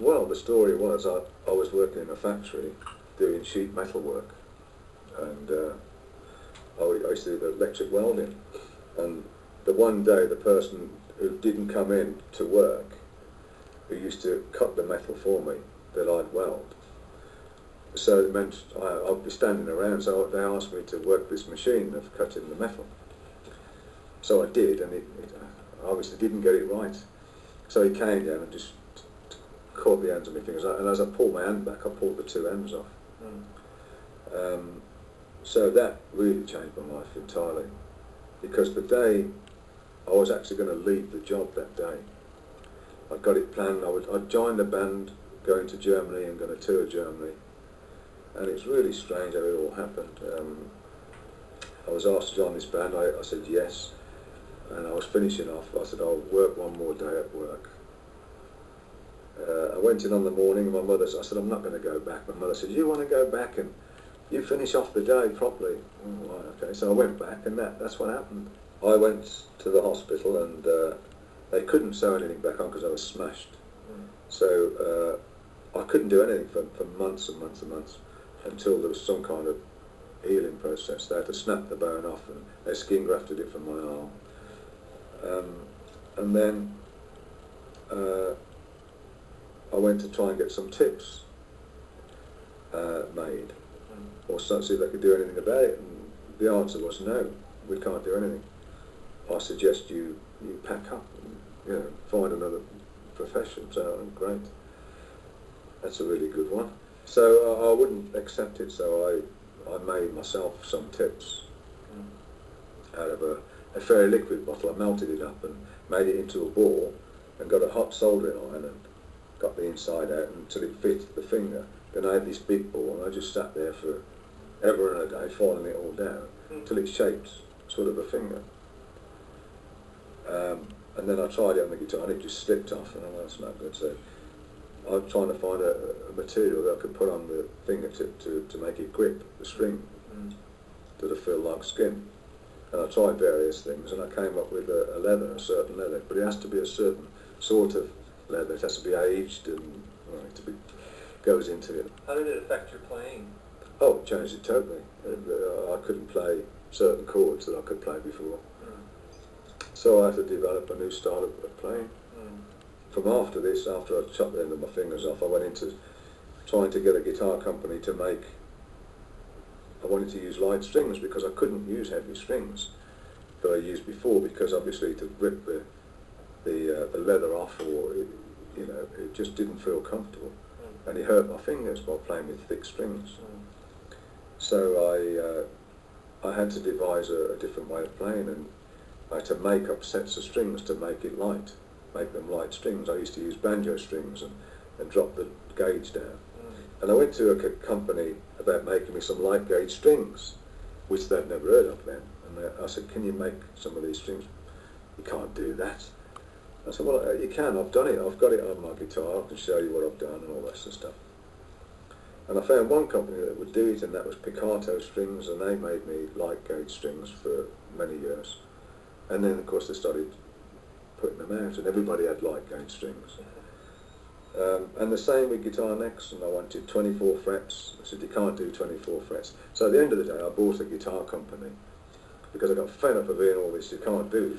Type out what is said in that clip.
Well, the story was I was working in a factory doing sheet metal work, and I used to do the electric welding, and the one day the person who didn't come in to work, who used to cut the metal for me that I'd weld, so it meant I'd be standing around, so they asked me to work this machine of cutting the metal. So I did, and it obviously didn't get it right. So he came down and just caught the ends of my fingers, and as I pulled my hand back, I pulled the two ends off. So that really changed my life entirely, because the day I was actually going to leave the job that day, I'd got it planned. I'd joined the band going to Germany and going to tour Germany, and it's really strange how it all happened. I was asked to join this band. I said yes, and I was finishing off. I said I'll work one more day at work. I went in on the morning, and I said I'm not going to go back. My mother said, you want to go back and you finish off the day properly? Oh, right, okay. So I went back, and that's what happened. I went to the hospital, and they couldn't sew anything back on because I was smashed. So I couldn't do anything for months and months and months until there was some kind of healing process. They had to snap the bone off, and they skin grafted it from my arm. And then I went to try and get some tips made, or see if they could do anything about it, and the answer was no, we can't do anything. I suggest you pack up and find another profession. So great, that's a really good one. So I wouldn't accept it, so I made myself some tips out of a fairy liquid bottle. I melted it up and made it into a ball and got a hot soldering iron and got the inside out until it fit the finger. Then I had this big ball, and I just sat there for ever and a day, filing it all down until it shaped sort of a finger. And then I tried it on the guitar, and it just slipped off, and I thought, that's not good. So I'm trying to find a material that I could put on the fingertip to make it grip the string, to feel like skin. And I tried various things, and I came up with a leather, a certain leather, but it has to be a certain sort of leather. It has to be aged, and goes into it. How did it affect your playing? Oh, it changed it totally. I couldn't play certain chords that I could play before. So I had to develop a new style of playing. From after this, after I chopped the end of my fingers off, I went into trying to get a guitar company to make. I wanted to use light strings because I couldn't use heavy strings that I used before, because obviously to rip the leather off, or it just didn't feel comfortable, and it hurt my fingers by playing with thick strings. So I had to devise a different way of playing, and I had to make up sets of strings to make it light, make them light strings. I used to use banjo strings and drop the gauge down. And I went to a company about making me some light gauge strings, which they'd never heard of then. And I said, can you make some of these strings? You can't do that. I said, well, you can, I've done it, I've got it on my guitar, I can show you what I've done and all that sort of stuff. And I found one company that would do it, and that was Piccato Strings, and they made me light gauge strings for many years. And then, of course, they started putting them out, and everybody had light gauge strings. And the same with guitar necks, and I wanted 24 frets. I said, you can't do 24 frets. So at the end of the day, I bought a guitar company, because I got fed up of hearing all this, you can't do